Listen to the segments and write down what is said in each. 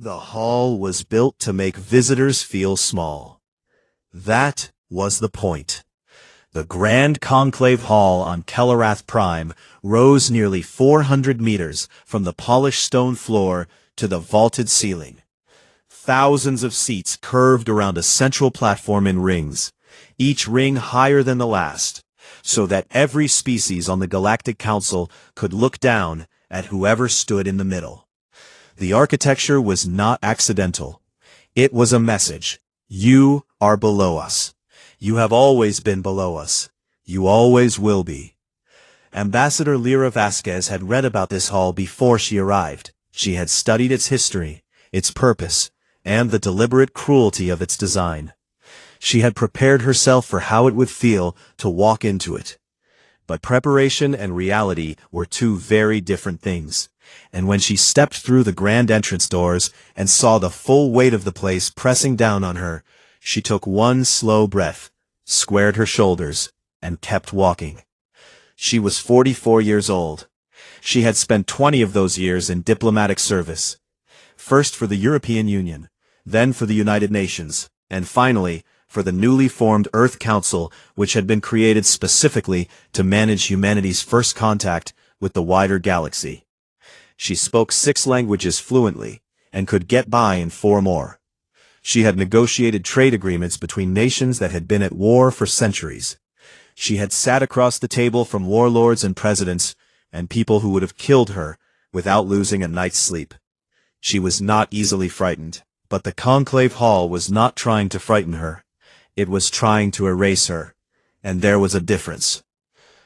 The hall was built to make visitors feel small. That was the point. The Grand Conclave Hall on Kelarath Prime rose nearly 400 meters from the polished stone floor to the vaulted ceiling. Thousands of seats curved around a central platform in rings, each ring higher than the last, so that every species on the Galactic Council could look down at whoever stood in the middle. The architecture was not accidental. It was a message. You are below us. You have always been below us. You always will be. Ambassador Lyra Vasquez had read about this hall before she arrived. She had studied its history, its purpose, and the deliberate cruelty of its design. She had prepared herself for how it would feel to walk into it. But preparation and reality were two very different things. And when she stepped through the grand entrance doors and saw the full weight of the place pressing down on her, she took one slow breath, squared her shoulders, and kept walking. She was 44 years old. She had spent 20 of those years in diplomatic service. First for the European Union, then for the United Nations, and finally for the newly formed Earth Council, which had been created specifically to manage humanity's first contact with the wider galaxy. She spoke 6 languages fluently, and could get by in 4 more. She had negotiated trade agreements between nations that had been at war for centuries. She had sat across the table from warlords and presidents, and people who would have killed her without losing a night's sleep. She was not easily frightened, but the Conclave Hall was not trying to frighten her. It was trying to erase her, and there was a difference.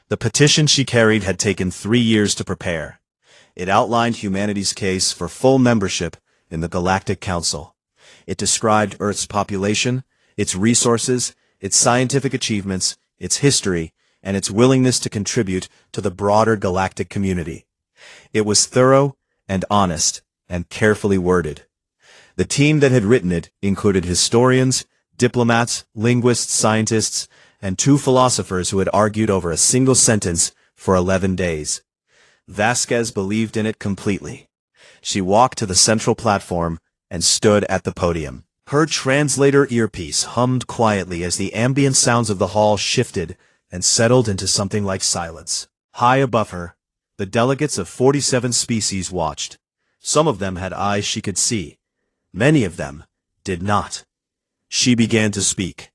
The petition she carried had taken 3 years to prepare. It outlined humanity's case for full membership in the Galactic Council. It described Earth's population, its resources, its scientific achievements, its history, and its willingness to contribute to the broader galactic community. It was thorough and honest and carefully worded. The team that had written it included historians, diplomats, linguists, scientists, and 2 philosophers who had argued over a single sentence for 11 days. Vasquez believed in it completely. She walked to the central platform and stood at the podium. Her translator earpiece hummed quietly as the ambient sounds of the hall shifted and settled into something like silence. High above her, the delegates of 47 species watched. Some of them had eyes she could see. Many of them did not. She began to speak.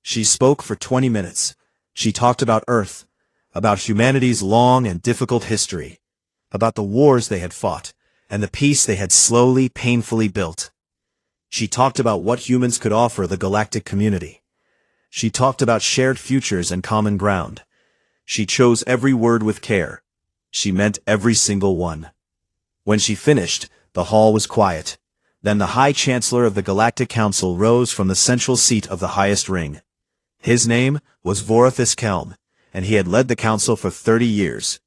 She spoke for 20 minutes. She talked about Earth, about humanity's long and difficult history, about the wars they had fought, and the peace they had slowly, painfully built. She talked about what humans could offer the galactic community. She talked about shared futures and common ground. She chose every word with care. She meant every single one. When she finished, the hall was quiet. Then the High Chancellor of the Galactic Council rose from the central seat of the highest ring. His name was Vorithus Kelm, and he had led the council for 30 years.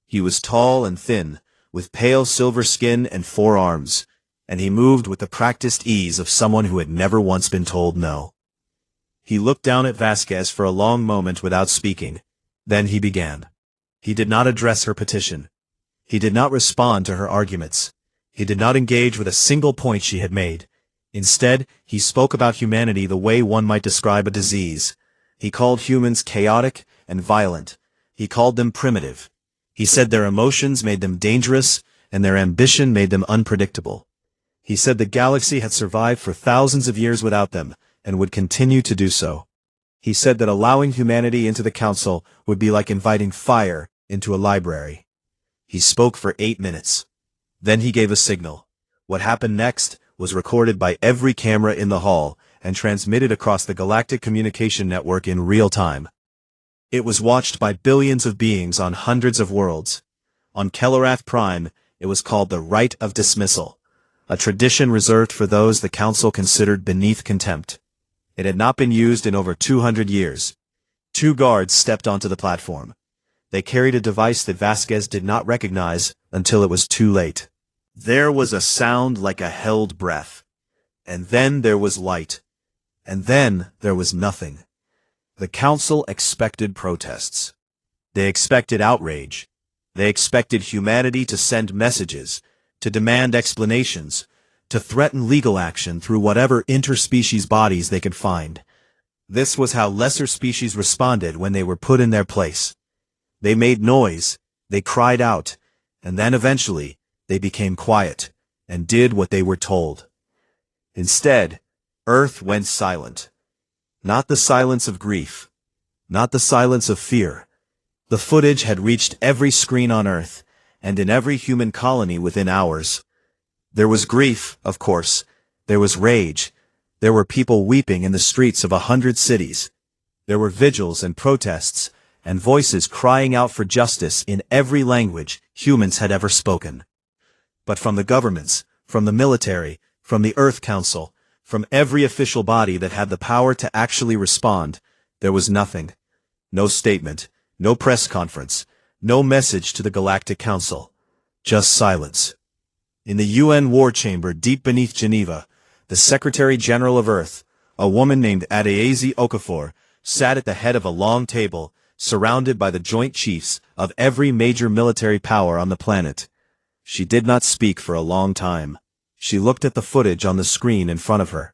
He was tall and thin, with pale silver skin and 4 arms, and he moved with the practiced ease of someone who had never once been told no. He looked down at Vasquez for a long moment without speaking. Then he began. He did not address her petition. He did not respond to her arguments. He did not engage with a single point she had made. Instead, he spoke about humanity the way one might describe a disease. He called humans chaotic and violent. He called them primitive. He said their emotions made them dangerous, and their ambition made them unpredictable. He said the galaxy had survived for thousands of years without them, and would continue to do so. He said that allowing humanity into the council would be like inviting fire into a library. He spoke for 8 minutes. Then he gave a signal. What happened next was recorded by every camera in the hall and transmitted across the galactic communication network in real time. It was watched by billions of beings on hundreds of worlds. On Kelarath Prime, it was called the Rite of Dismissal, a tradition reserved for those the council considered beneath contempt. It had not been used in over 200 years. 2 guards stepped onto the platform. They carried a device that Vasquez did not recognize until it was too late. There was a sound like a held breath. And then there was light. And then there was nothing. The council expected protests. They expected outrage. They expected humanity to send messages, to demand explanations, to threaten legal action through whatever interspecies bodies they could find. This was how lesser species responded when they were put in their place. They made noise, they cried out, and then eventually, they became quiet, and did what they were told. Instead, Earth went silent. Not the silence of grief. Not the silence of fear. The footage had reached every screen on Earth, and in every human colony within hours. There was grief, of course. There was rage. There were people weeping in the streets of 100 cities. There were vigils and protests, and voices crying out for justice in every language humans had ever spoken. But from the governments, from the military, from the Earth Council, from every official body that had the power to actually respond, there was nothing. No statement, no press conference, no message to the Galactic Council. Just silence. In the UN war chamber deep beneath Geneva, the Secretary-General of Earth, a woman named Adaeze Okafor, sat at the head of a long table, surrounded by the joint chiefs of every major military power on the planet. She did not speak for a long time. She looked at the footage on the screen in front of her.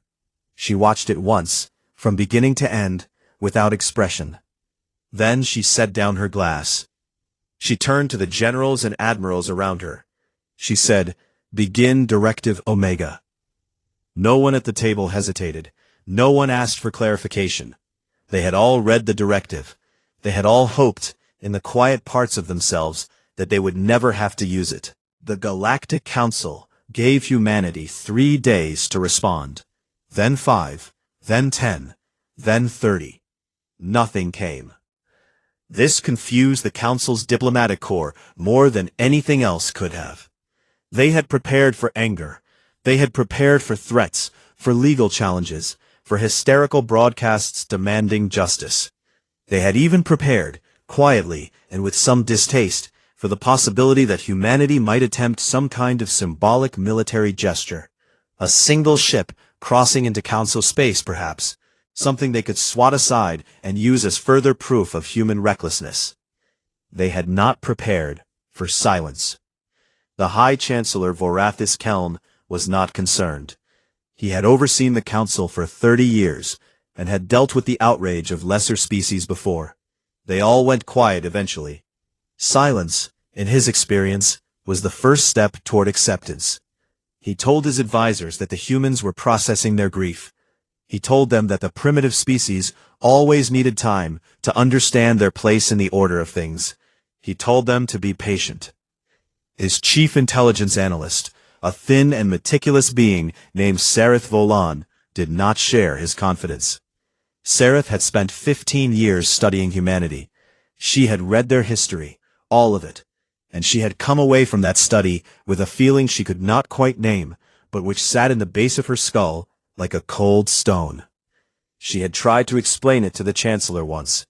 She watched it once, from beginning to end, without expression. Then she set down her glass. She turned to the generals and admirals around her. She said, "Begin Directive Omega." No one at the table hesitated. No one asked for clarification. They had all read the directive. They had all hoped, in the quiet parts of themselves, that they would never have to use it. The Galactic Council gave humanity 3 days to respond. Then 5, then 10, then 30. Nothing came. This confused the Council's diplomatic corps more than anything else could have. They had prepared for anger. They had prepared for threats, for legal challenges, for hysterical broadcasts demanding justice. They had even prepared, quietly and with some distaste, for the possibility that humanity might attempt some kind of symbolic military gesture. A single ship crossing into Council space, perhaps. Something they could swat aside and use as further proof of human recklessness. They had not prepared for silence. The High Chancellor Vorathis Keln was not concerned. He had overseen the Council for 30 years, and had dealt with the outrage of lesser species before. They all went quiet eventually. Silence, in his experience, was the first step toward acceptance. He told his advisors that the humans were processing their grief. He told them that the primitive species always needed time to understand their place in the order of things. He told them to be patient. His chief intelligence analyst, a thin and meticulous being named Sareth Volan, did not share his confidence. Sareth had spent 15 years studying humanity. She had read their history, all of it, and she had come away from that study with a feeling she could not quite name, but which sat in the base of her skull like a cold stone. She had tried to explain it to the Chancellor once.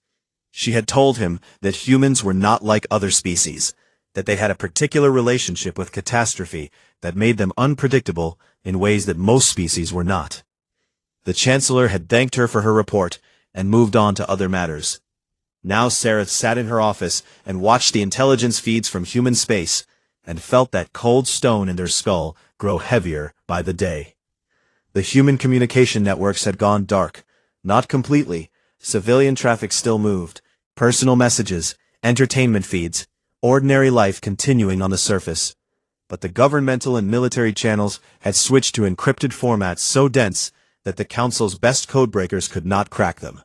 She had told him that humans were not like other species, that they had a particular relationship with catastrophe that made them unpredictable in ways that most species were not. The Chancellor had thanked her for her report and moved on to other matters. Now Sareth sat in her office and watched the intelligence feeds from human space and felt that cold stone in their skull grow heavier by the day. The human communication networks had gone dark. Not completely. Civilian traffic still moved. Personal messages, entertainment feeds, ordinary life continuing on the surface. But the governmental and military channels had switched to encrypted formats so dense that the Council's best codebreakers could not crack them.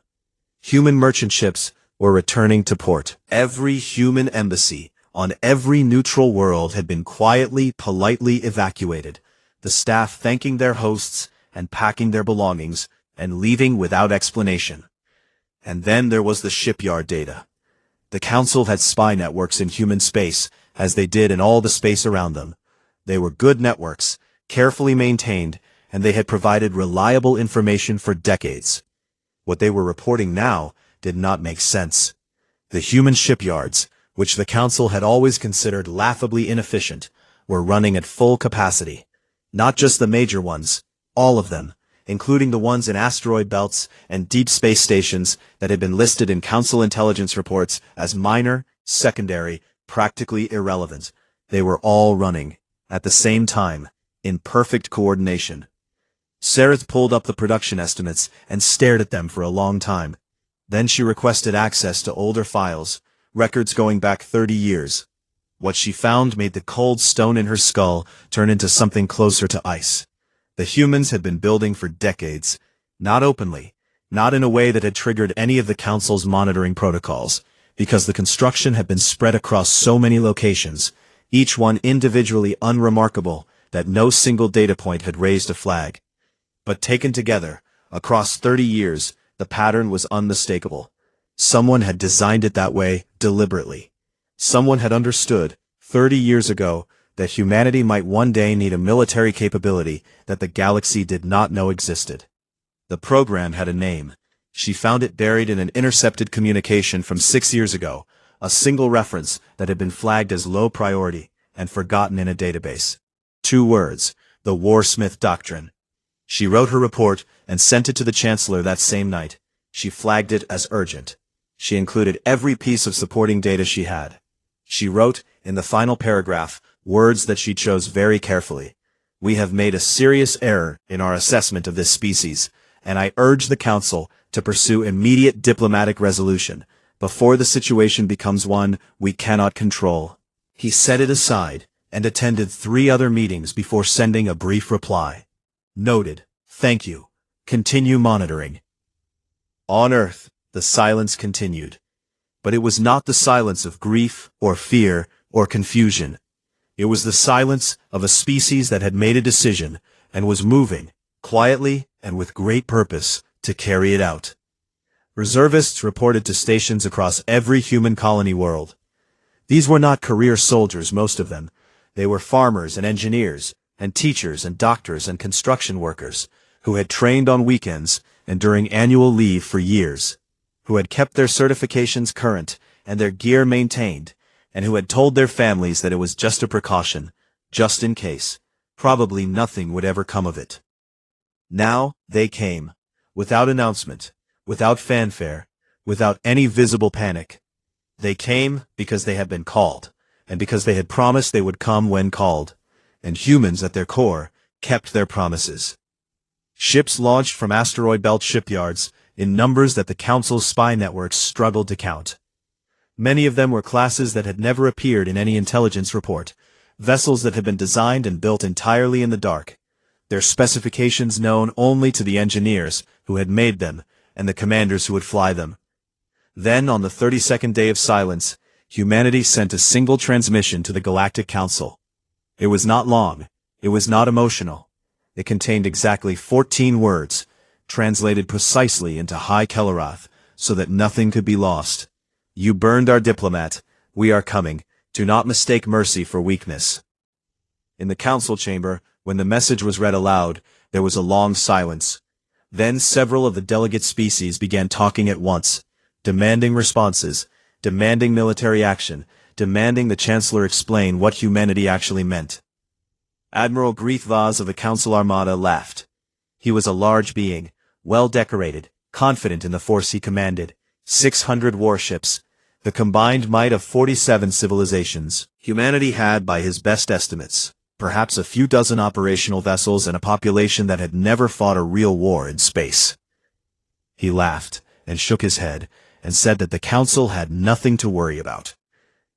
Human merchant ships were returning to port. Every human embassy on every neutral world had been quietly, politely evacuated, the staff thanking their hosts and packing their belongings and leaving without explanation. And then there was the shipyard data. The Council had spy networks in human space, as they did in all the space around them. They were good networks, carefully maintained, and they had provided reliable information for decades. What they were reporting now did not make sense. The human shipyards, which the Council had always considered laughably inefficient, were running at full capacity. Not just the major ones, all of them, including the ones in asteroid belts and deep space stations that had been listed in Council intelligence reports as minor, secondary, practically irrelevant. They were all running, at the same time, in perfect coordination. Sareth pulled up the production estimates and stared at them for a long time. Then she requested access to older files, records going back 30 years. What she found made the cold stone in her skull turn into something closer to ice. The humans had been building for decades, not openly, not in a way that had triggered any of the Council's monitoring protocols, because the construction had been spread across so many locations, each one individually unremarkable, that no single data point had raised a flag. But taken together, across 30 years, the pattern was unmistakable. Someone had designed it that way, deliberately. Someone had understood, 30 years ago, that humanity might one day need a military capability that the galaxy did not know existed. The program had a name. She found it buried in an intercepted communication from 6 years ago, a single reference that had been flagged as low priority and forgotten in a database. 2 words, the Warsmith Doctrine. She wrote her report and sent it to the Chancellor that same night. She flagged it as urgent. She included every piece of supporting data she had. She wrote, in the final paragraph, words that she chose very carefully. We have made a serious error in our assessment of this species, and I urge the Council to pursue immediate diplomatic resolution, before the situation becomes one we cannot control. He set it aside, and attended 3 other meetings before sending a brief reply. Noted. Thank you. Continue monitoring. On Earth, the silence continued. But it was not the silence of grief, or fear, or confusion. It was the silence of a species that had made a decision, and was moving, quietly and with great purpose, to carry it out. Reservists reported to stations across every human colony world. These were not career soldiers, most of them. They were farmers and engineers, and teachers and doctors and construction workers, who had trained on weekends and during annual leave for years, who had kept their certifications current and their gear maintained, and who had told their families that it was just a precaution, just in case. Probably nothing would ever come of it. Now they came, without announcement, without fanfare, without any visible panic. They came because they had been called, and because they had promised they would come when called, and humans at their core kept their promises. Ships launched from asteroid belt shipyards in numbers that the Council's spy networks struggled to count. Many of them were classes that had never appeared in any intelligence report, vessels that had been designed and built entirely in the dark, their specifications known only to the engineers who had made them and the commanders who would fly them. Then, on the 32nd day of silence, humanity sent a single transmission to the Galactic Council. It was not long. It was not emotional. It contained exactly 14 words, translated precisely into High Kelarath, so that nothing could be lost. You burned our diplomat. We are coming. Do not mistake mercy for weakness. In the council chamber, when the message was read aloud, there was a long silence. Then several of the delegate species began talking at once, demanding responses, demanding military action, demanding the Chancellor explain what humanity actually meant. Admiral Greeth Vaz of the Council Armada laughed. He was a large being, well-decorated, confident in the force he commanded. 600 warships, the combined might of 47 civilizations. Humanity had, by his best estimates, perhaps a few dozen operational vessels and a population that had never fought a real war in space. He laughed, and shook his head, and said that the Council had nothing to worry about.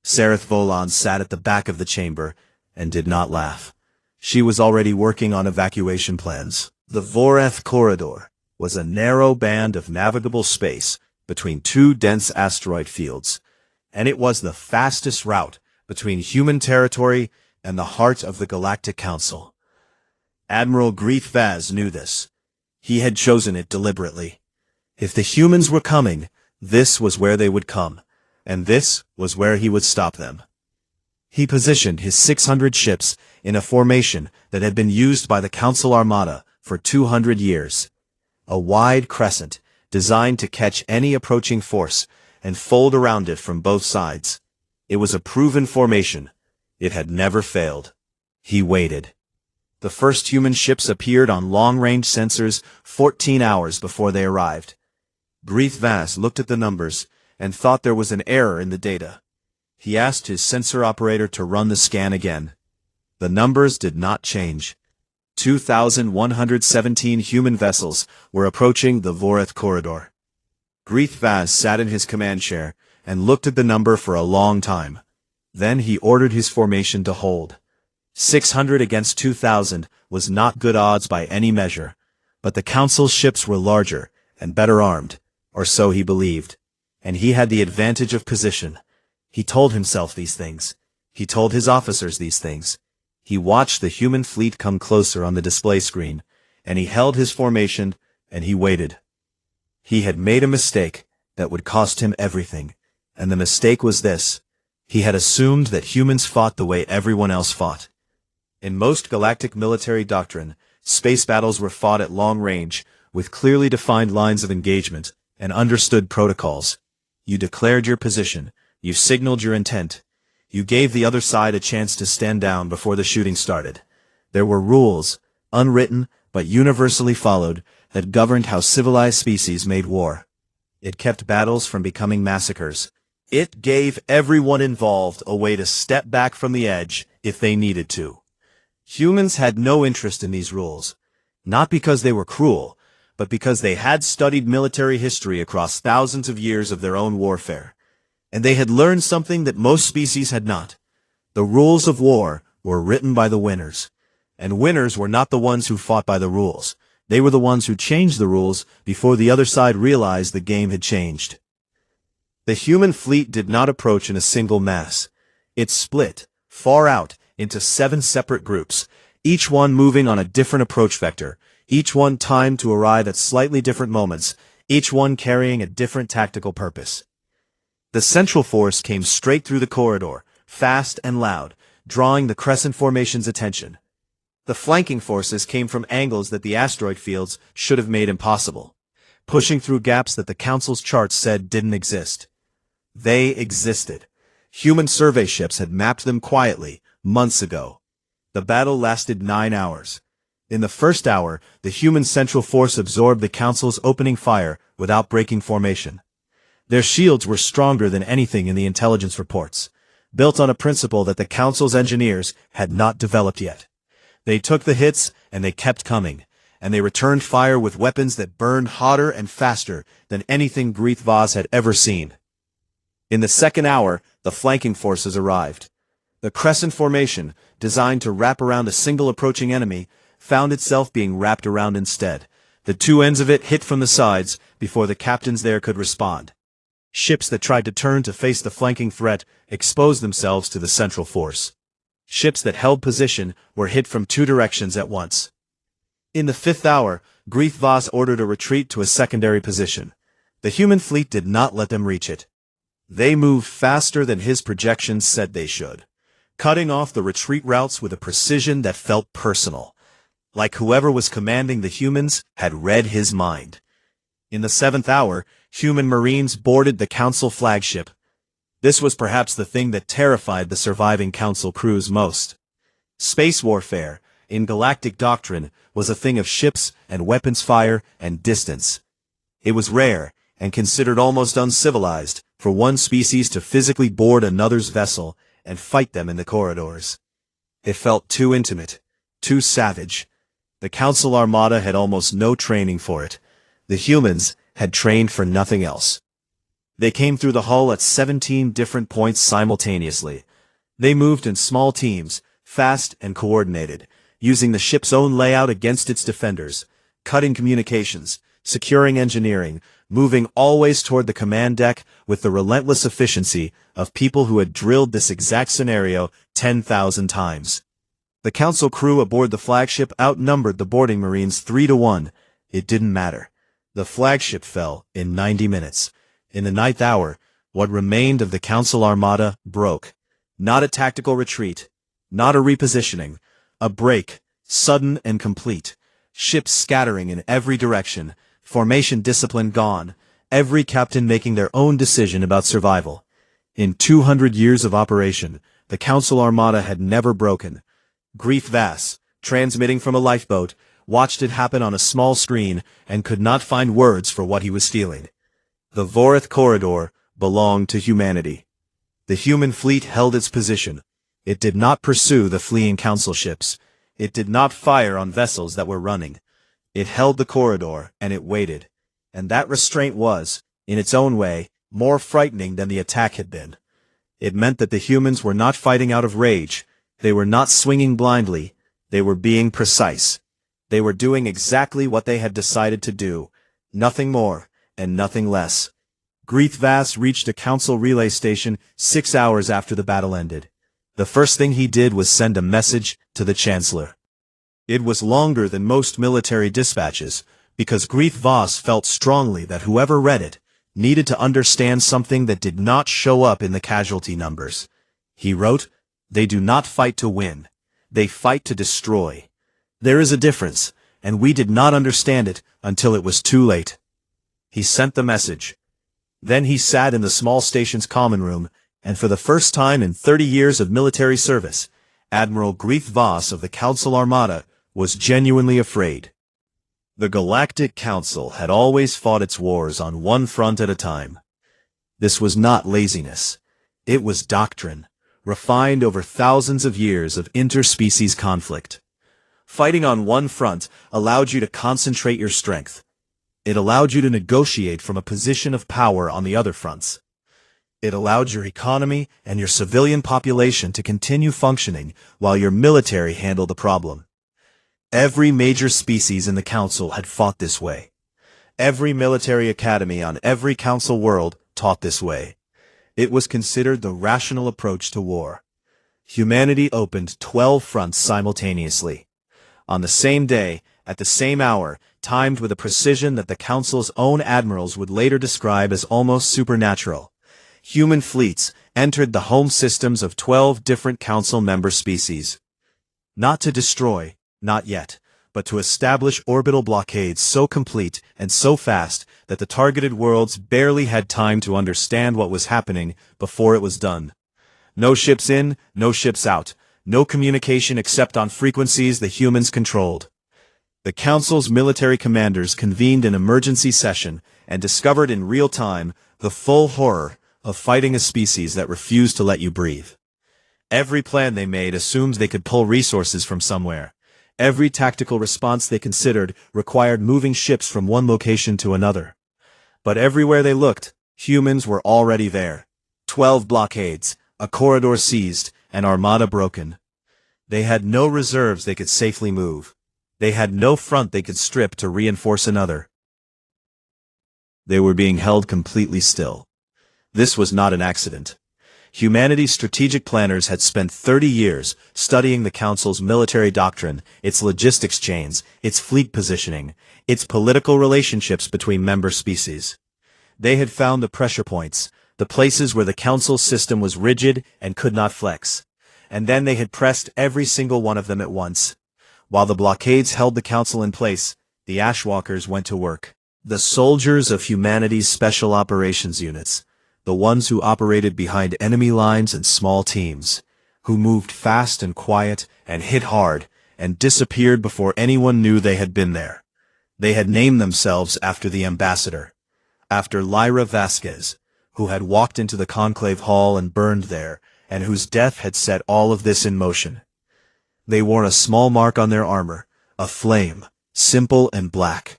Sareth Volan sat at the back of the chamber, and did not laugh. She was already working on evacuation plans. The Voreth Corridor was a narrow band of navigable space between 2 dense asteroid fields, and it was the fastest route between human territory and the heart of the Galactic Council. Admiral Greeth Vaz knew this. He had chosen it deliberately. If the humans were coming, this was where they would come, and this was where he would stop them. He positioned his 600 ships in a formation that had been used by the Council Armada for 200 years. A wide crescent, designed to catch any approaching force and fold around it from both sides. It was a proven formation. It had never failed. He waited. The first human ships appeared on long-range sensors 14 hours before they arrived. Greeth Vaz looked at the numbers and thought there was an error in the data. He asked his sensor operator to run the scan again. The numbers did not change. 2,117 human vessels were approaching the Vorith corridor. Greeth Vaz sat in his command chair and looked at the number for a long time. Then he ordered his formation to hold. 600 against 2,000 was not good odds by any measure, but the Council's ships were larger and better armed, or so he believed, and he had the advantage of position. He told himself these things. He told his officers these things. He watched the human fleet come closer on the display screen, and he held his formation, and he waited. He had made a mistake that would cost him everything, and the mistake was this. He had assumed that humans fought the way everyone else fought. In most galactic military doctrine, space battles were fought at long range, with clearly defined lines of engagement and understood protocols. You declared your position, you signaled your intent, you gave the other side a chance to stand down before the shooting started. There were rules, unwritten but universally followed, that governed how civilized species made war. It kept battles from becoming massacres. It gave everyone involved a way to step back from the edge if they needed to. Humans had no interest in these rules, not because they were cruel, but because they had studied military history across thousands of years of their own warfare. And they had learned something that most species had not. The rules of war were written by the winners. And winners were not the ones who fought by the rules. They were the ones who changed the rules before the other side realized the game had changed. The human fleet did not approach in a single mass. It split, far out, into 7 separate groups, each one moving on a different approach vector, each one timed to arrive at slightly different moments, each one carrying a different tactical purpose. The central force came straight through the corridor, fast and loud, drawing the crescent formation's attention. The flanking forces came from angles that the asteroid fields should have made impossible, pushing through gaps that the Council's charts said didn't exist. They existed. Human survey ships had mapped them quietly, months ago. The battle lasted 9 hours. In the first hour, the human central force absorbed the Council's opening fire without breaking formation. Their shields were stronger than anything in the intelligence reports, built on a principle that the Council's engineers had not developed yet. They took the hits, and they kept coming, and they returned fire with weapons that burned hotter and faster than anything Greeth Vaz had ever seen. In the second hour, the flanking forces arrived. The crescent formation, designed to wrap around a single approaching enemy, found itself being wrapped around instead. The two ends of it hit from the sides before the captains there could respond. Ships that tried to turn to face the flanking threat exposed themselves to the central force. Ships that held position were hit from 2 directions at once. In the 5th hour, Greeth Vaz ordered a retreat to a secondary position. The human fleet did not let them reach it. They moved faster than his projections said they should, cutting off the retreat routes with a precision that felt personal, like whoever was commanding the humans had read his mind. In the 7th hour, human Marines boarded the Council flagship. This was perhaps the thing that terrified the surviving Council crews most. Space warfare, in galactic doctrine, was a thing of ships and weapons fire and distance. It was rare, and considered almost uncivilized, for one species to physically board another's vessel and fight them in the corridors. It felt too intimate, too savage. The Council Armada had almost no training for it. The humans had trained for nothing else. They came through the hull at 17 different points simultaneously. They moved in small teams, fast and coordinated, using the ship's own layout against its defenders, cutting communications, securing engineering, moving always toward the command deck with the relentless efficiency of people who had drilled this exact scenario 10,000 times. The Council crew aboard the flagship outnumbered the boarding Marines 3-1. It didn't matter. The flagship fell in 90 minutes. In the 9th hour, what remained of the Council Armada broke. Not a tactical retreat, not a repositioning, a break, sudden and complete. Ships scattering in every direction, formation discipline gone, every captain making their own decision about survival. In 200 years of operation, the Council Armada had never broken. Greeth Vaz, transmitting from a lifeboat, watched it happen on a small screen and could not find words for what he was feeling. The Vorith corridor belonged to humanity. The human fleet held its position. It did not pursue the fleeing Council ships. It did not fire on vessels that were running. It held the corridor, and it waited. And that restraint was, in its own way, more frightening than the attack had been. It meant that the humans were not fighting out of rage. They were not swinging blindly. They were being precise. They were doing exactly what they had decided to do. Nothing more, and nothing less. Greethvas reached a council relay station 6 hours after the battle ended. The first thing he did was send a message to the Chancellor. It was longer than most military dispatches, because Greethvas felt strongly that whoever read it needed to understand something that did not show up in the casualty numbers. He wrote, "They do not fight to win. They fight to destroy. There is a difference, and we did not understand it until it was too late." He sent the message. Then he sat in the small station's common room, and for the first time in 30 years of military service, Admiral Greethvas of the Council Armada was genuinely afraid. The Galactic Council had always fought its wars on one front at a time. This was not laziness. It was doctrine, refined over thousands of years of interspecies conflict. Fighting on one front allowed you to concentrate your strength. It allowed you to negotiate from a position of power on the other fronts. It allowed your economy and your civilian population to continue functioning while your military handled the problem. Every major species in the Council had fought this way. Every military academy on every Council world taught this way. It was considered the rational approach to war. Humanity opened 12 fronts simultaneously. On the same day, at the same hour, timed with a precision that the Council's own admirals would later describe as almost supernatural. Human fleets entered the home systems of 12 different Council member species. Not to destroy, not yet, but to establish orbital blockades so complete and so fast that the targeted worlds barely had time to understand what was happening before it was done. No ships in, no ships out, no communication except on frequencies the humans controlled. The Council's military commanders convened an emergency session and discovered in real time the full horror of fighting a species that refused to let you breathe. Every plan they made assumed they could pull resources from somewhere. Every tactical response they considered required moving ships from one location to another. But everywhere they looked, humans were already there. 12 blockades, a corridor seized, an armada broken. They had no reserves they could safely move. They had no front they could strip to reinforce another. They were being held completely still. This was not an accident. Humanity's strategic planners had spent 30 years studying the Council's military doctrine, its logistics chains, its fleet positioning, its political relationships between member species. They had found the pressure points, the places where the Council's system was rigid and could not flex. And then they had pressed every single one of them at once. While the blockades held the Council in place, the Ashwalkers went to work. The soldiers of humanity's special operations units, the ones who operated behind enemy lines in small teams, who moved fast and quiet and hit hard and disappeared before anyone knew they had been there. They had named themselves after the ambassador, after Lyra Vasquez, who had walked into the conclave hall and burned there, and whose death had set all of this in motion. They wore a small mark on their armor, a flame, simple and black,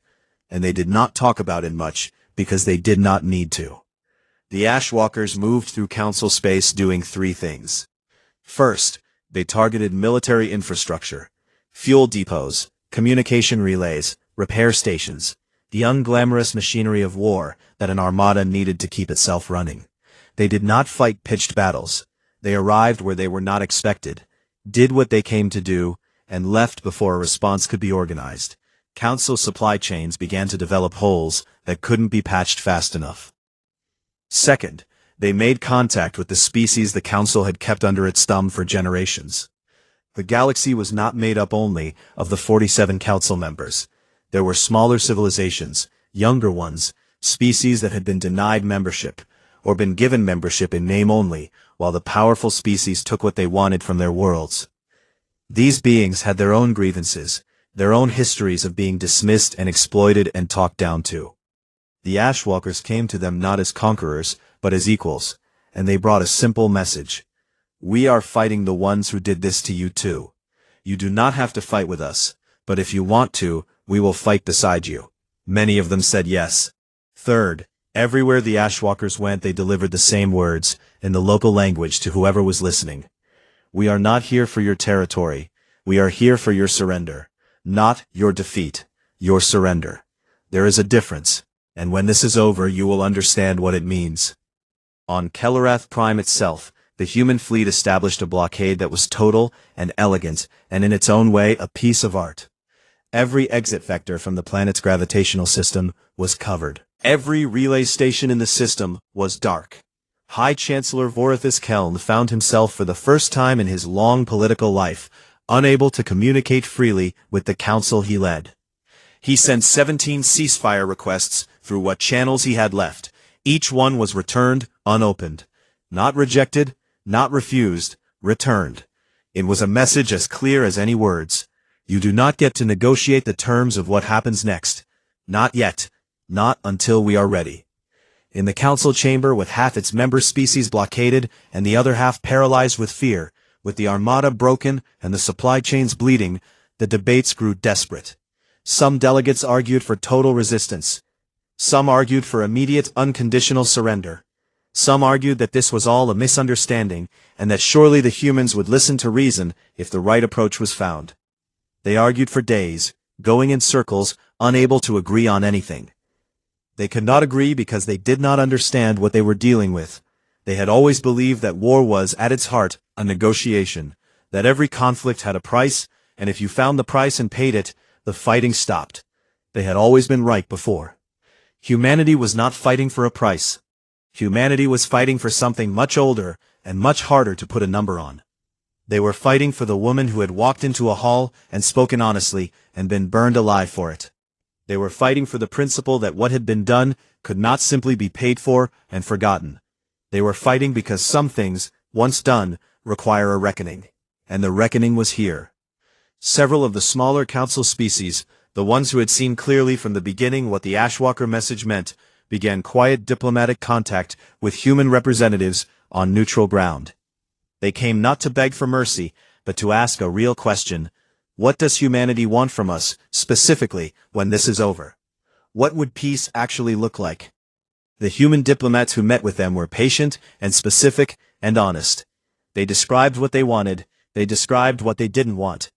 and they did not talk about it much because they did not need to. The Ashwalkers moved through Council space doing 3 things. First, they targeted military infrastructure, fuel depots, communication relays, repair stations, the unglamorous machinery of war that an armada needed to keep itself running. They did not fight pitched battles. They arrived where they were not expected, did what they came to do, and left before a response could be organized. Council supply chains began to develop holes that couldn't be patched fast enough. Second, they made contact with the species the Council had kept under its thumb for generations. The galaxy was not made up only of the 47 Council members. There were smaller civilizations, younger ones, species that had been denied membership, or been given membership in name only, while the powerful species took what they wanted from their worlds. These beings had their own grievances, their own histories of being dismissed and exploited and talked down to. The Ashwalkers came to them not as conquerors, but as equals, and they brought a simple message. We are fighting the ones who did this to you too. You do not have to fight with us, but if you want to, we will fight beside you. Many of them said yes. Third, everywhere the Ashwalkers went they delivered the same words, in the local language to whoever was listening. We are not here for your territory. We are here for your surrender. Not your defeat, your surrender. There is a difference, and when this is over you will understand what it means. On Kelarath Prime itself, the human fleet established a blockade that was total and elegant, and in its own way a piece of art. Every exit vector from the planet's gravitational system was covered. Every relay station in the system was dark. High Chancellor Vorithus Keln found himself for the first time in his long political life, unable to communicate freely with the council he led. He sent 17 ceasefire requests through what channels he had left. Each one was returned unopened. Not rejected, not refused, returned. It was a message as clear as any words. You do not get to negotiate the terms of what happens next. Not yet. Not until we are ready. In the council chamber, with half its member species blockaded and the other half paralyzed with fear, with the armada broken and the supply chains bleeding, the debates grew desperate. Some delegates argued for total resistance. Some argued for immediate unconditional surrender. Some argued that this was all a misunderstanding, and that surely the humans would listen to reason if the right approach was found. They argued for days, going in circles, unable to agree on anything. They could not agree because they did not understand what they were dealing with. They had always believed that war was, at its heart, a negotiation, that every conflict had a price, and if you found the price and paid it, the fighting stopped. They had always been right before. Humanity was not fighting for a price. Humanity was fighting for something much older and much harder to put a number on. They were fighting for the woman who had walked into a hall and spoken honestly and been burned alive for it. They were fighting for the principle that what had been done could not simply be paid for and forgotten. They were fighting because some things, once done, require a reckoning. And the reckoning was here. Several of the smaller council species, the ones who had seen clearly from the beginning what the Ashwalker message meant, began quiet diplomatic contact with human representatives on neutral ground. They came not to beg for mercy, but to ask a real question. What does humanity want from us, specifically, when this is over? What would peace actually look like? The human diplomats who met with them were patient and specific and honest. They described what they wanted. They described what they didn't want.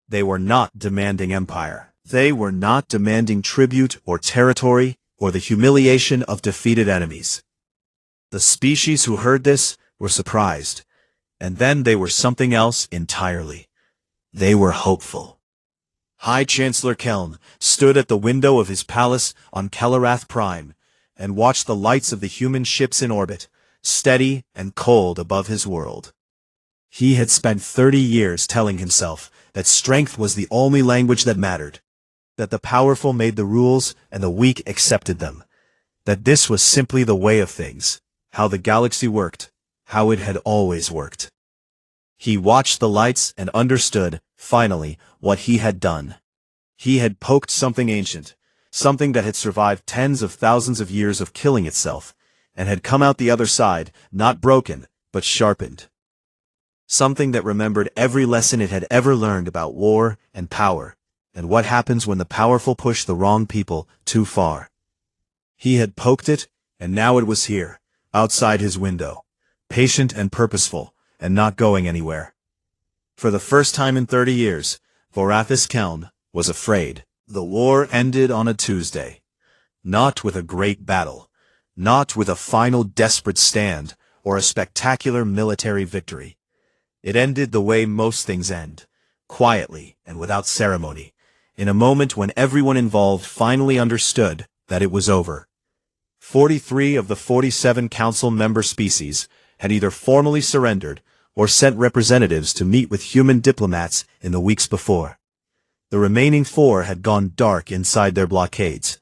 They were not demanding empire. They were not demanding tribute or territory or the humiliation of defeated enemies. The species who heard this were surprised. And then they were something else entirely. They were hopeful. High Chancellor Keln stood at the window of his palace on Kelarath Prime and watched the lights of the human ships in orbit, steady and cold above his world. He had spent 30 years telling himself that strength was the only language that mattered, that the powerful made the rules and the weak accepted them, that this was simply the way of things, how the galaxy worked, how it had always worked. He watched the lights and understood, finally, what he had done. He had poked something ancient, something that had survived tens of thousands of years of killing itself, and had come out the other side, not broken, but sharpened. Something that remembered every lesson it had ever learned about war and power, and what happens when the powerful push the wrong people too far. He had poked it, and now it was here, outside his window, patient and purposeful, and not going anywhere. For the first time in 30 years, Vorithus Keln was afraid. The war ended on a Tuesday. Not with a great battle, not with a final desperate stand, or a spectacular military victory. It ended the way most things end, quietly and without ceremony, in a moment when everyone involved finally understood that it was over. 43 of the 47 council member species had either formally surrendered or sent representatives to meet with human diplomats in the weeks before. The remaining 4 had gone dark inside their blockades,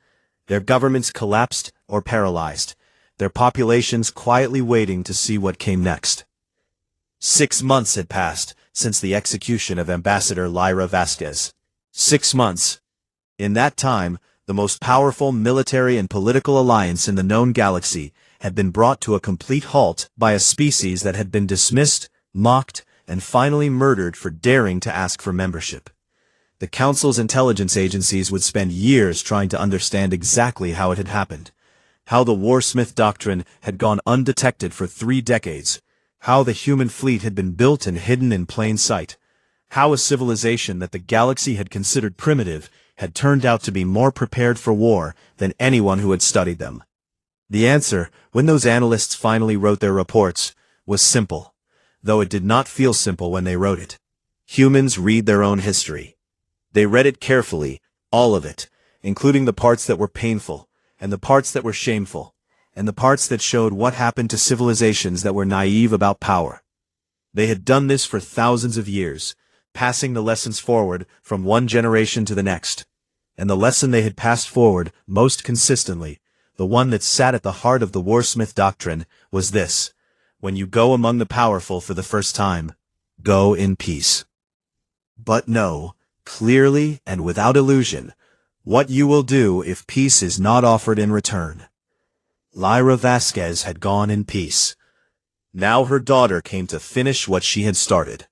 their governments collapsed or paralyzed, their populations quietly waiting to see what came next. 6 months had passed since the execution of Ambassador Lyra Vasquez. 6 months. In that time, the most powerful military and political alliance in the known galaxy had been brought to a complete halt by a species that had been dismissed, mocked, and finally murdered for daring to ask for membership. The Council's intelligence agencies would spend years trying to understand exactly how it had happened. How the Warsmith Doctrine had gone undetected for 3 decades. How the human fleet had been built and hidden in plain sight. How a civilization that the galaxy had considered primitive had turned out to be more prepared for war than anyone who had studied them. The answer, when those analysts finally wrote their reports, was simple, though it did not feel simple when they wrote it. Humans read their own history. They read it carefully, all of it, including the parts that were painful, and the parts that were shameful, and the parts that showed what happened to civilizations that were naive about power. They had done this for thousands of years, passing the lessons forward from one generation to the next. And the lesson they had passed forward most consistently, the one that sat at the heart of the Warsmith Doctrine, was this: when you go among the powerful for the first time, go in peace. But know, clearly and without illusion, what you will do if peace is not offered in return. Lyra Vasquez had gone in peace. Now her daughter came to finish what she had started.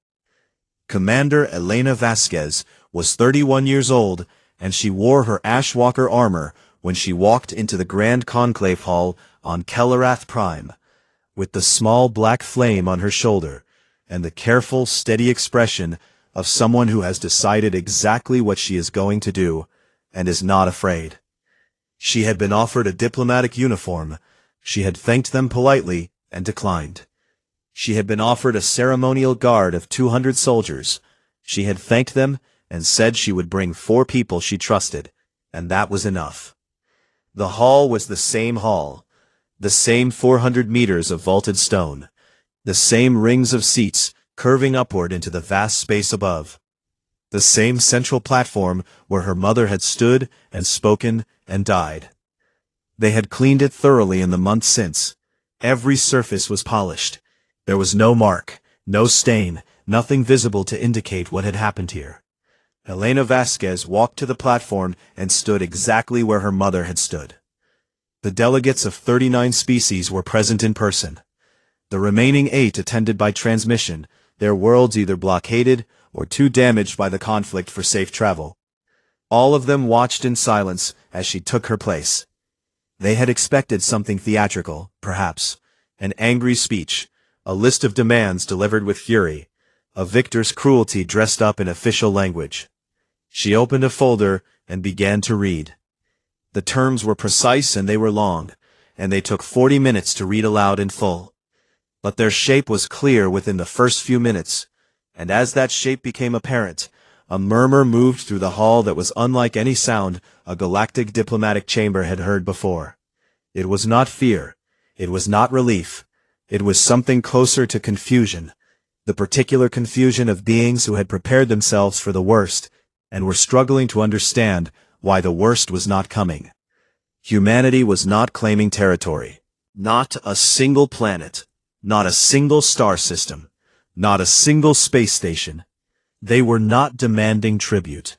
Commander Elena Vasquez was 31 years old, and she wore her Ashwalker armor when she walked into the Grand Conclave Hall on Kelarath Prime, with the small black flame on her shoulder, and the careful, steady expression of someone who has decided exactly what she is going to do, and is not afraid. She had been offered a diplomatic uniform. She had thanked them politely and declined. She had been offered a ceremonial guard of 200 soldiers. She had thanked them and said she would bring 4 people she trusted, and that was enough. The hall was the same hall, the same 400 meters of vaulted stone, the same rings of seats curving upward into the vast space above, the same central platform where her mother had stood and spoken and died. They had cleaned it thoroughly in the months since. Every surface was polished. There was no mark, no stain, nothing visible to indicate what had happened here. Elena Vasquez walked to the platform and stood exactly where her mother had stood. The delegates of 39 species were present in person. The remaining 8 attended by transmission, their worlds either blockaded or too damaged by the conflict for safe travel. All of them watched in silence as she took her place. They had expected something theatrical, perhaps, an angry speech, a list of demands delivered with fury, a victor's cruelty dressed up in official language. She opened a folder and began to read. The terms were precise and they were long, and they took 40 minutes to read aloud in full. But their shape was clear within the first few minutes, and as that shape became apparent, a murmur moved through the hall that was unlike any sound a galactic diplomatic chamber had heard before. It was not fear. It was not relief. It was something closer to confusion, the particular confusion of beings who had prepared themselves for the worst and were struggling to understand why the worst was not coming. Humanity was not claiming territory. Not a single planet. Not a single star system. Not a single space station. They were not demanding tribute.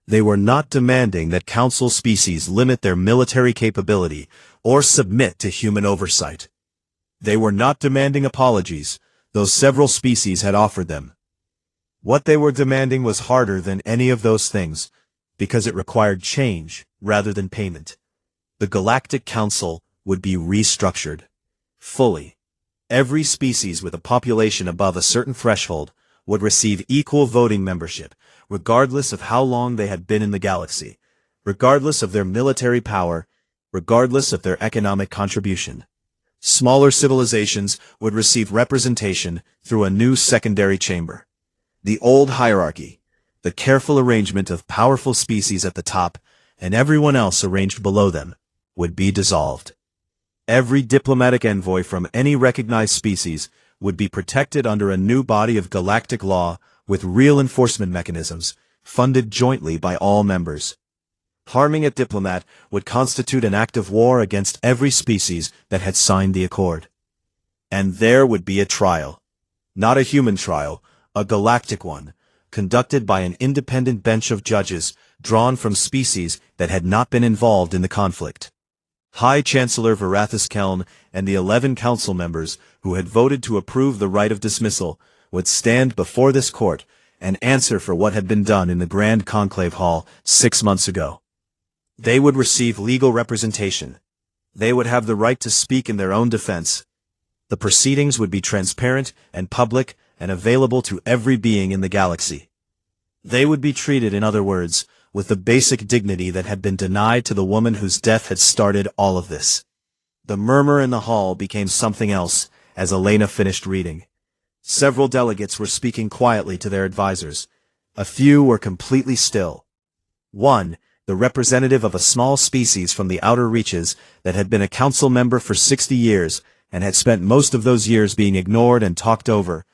They were not demanding that Council species limit their military capability or submit to human oversight. They were not demanding apologies, though several species had offered them. What they were demanding was harder than any of those things, because it required change rather than payment. The Galactic Council would be restructured. Fully. Every species with a population above a certain threshold would receive equal voting membership, regardless of how long they had been in the galaxy, regardless of their military power, regardless of their economic contribution. Smaller civilizations would receive representation through a new secondary chamber. The old hierarchy, the careful arrangement of powerful species at the top and everyone else arranged below them, would be dissolved. Every diplomatic envoy from any recognized species would be protected under a new body of galactic law with real enforcement mechanisms, funded jointly by all members. Harming a diplomat would constitute an act of war against every species that had signed the accord. And there would be a trial. Not a human trial, a galactic one, conducted by an independent bench of judges drawn from species that had not been involved in the conflict. High Chancellor Varathus Keln and the 11 council members who had voted to approve the right of dismissal would stand before this court and answer for what had been done in the Grand Conclave Hall 6 months ago. They would receive legal representation. They would have the right to speak in their own defense. The proceedings would be transparent and public and available to every being in the galaxy. They would be treated, in other words, with the basic dignity that had been denied to the woman whose death had started all of this. The murmur in the hall became something else as Elena finished reading. Several delegates were speaking quietly to their advisors. A few were completely still. One, the representative of a small species from the outer reaches that had been a council member for 60 years and had spent most of those years being ignored and talked over,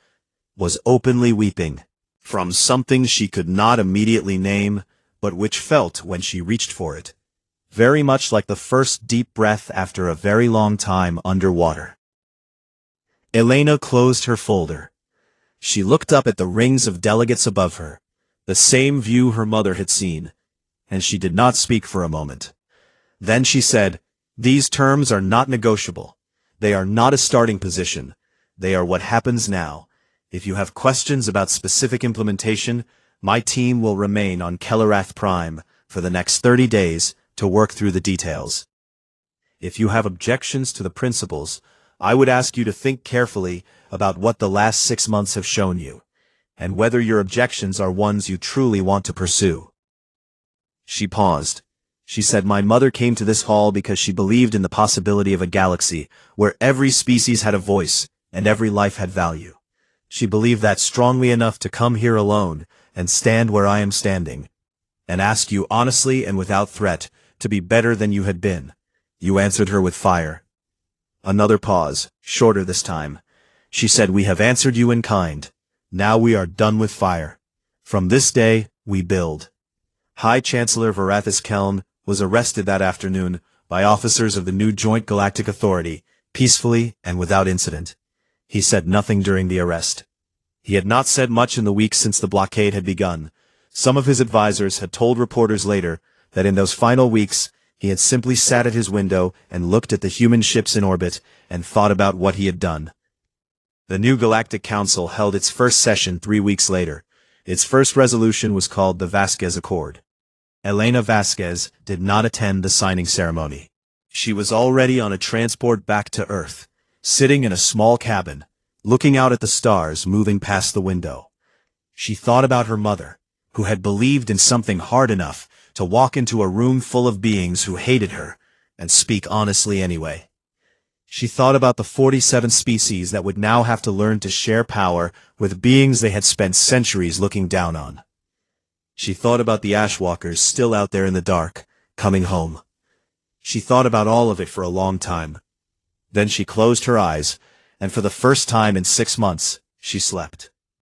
was openly weeping from something she could not immediately name, but which felt when she reached for it, very much like the first deep breath after a very long time underwater. Elena closed her folder. She looked up at the rings of delegates above her, the same view her mother had seen, and she did not speak for a moment. Then she said, "These terms are not negotiable. They are not a starting position. They are what happens now. If you have questions about specific implementation, my team will remain on Kelarath Prime for the next 30 days to work through the details. If you have objections to the principles, I would ask you to think carefully about what the last 6 months have shown you, and whether your objections are ones you truly want to pursue." She paused. She said, "My mother came to this hall because she believed in the possibility of a galaxy where every species had a voice and every life had value. She believed that strongly enough to come here alone and stand where I am standing, and ask you honestly and without threat to be better than you had been. You answered her with fire." Another pause, shorter this time. She said, "We have answered you in kind. Now we are done with fire. From this day, we build." High Chancellor Varathis Keln was arrested that afternoon by officers of the new Joint Galactic Authority, peacefully and without incident. He said nothing during the arrest. He had not said much in the weeks since the blockade had begun. Some of his advisors had told reporters later that in those final weeks he had simply sat at his window and looked at the human ships in orbit and thought about what he had done. The new Galactic Council held its first session 3 weeks later. Its first resolution was called the Vasquez Accord. Elena Vasquez did not attend the signing ceremony. She was already on a transport back to Earth, sitting in a small cabin, looking out at the stars moving past the window. She thought about her mother, who had believed in something hard enough to walk into a room full of beings who hated her and speak honestly anyway. She thought about the 47 species that would now have to learn to share power with beings they had spent centuries looking down on. She thought about the Ashwalkers still out there in the dark, coming home. She thought about all of it for a long time. Then she closed her eyes, and for the first time in 6 months, she slept.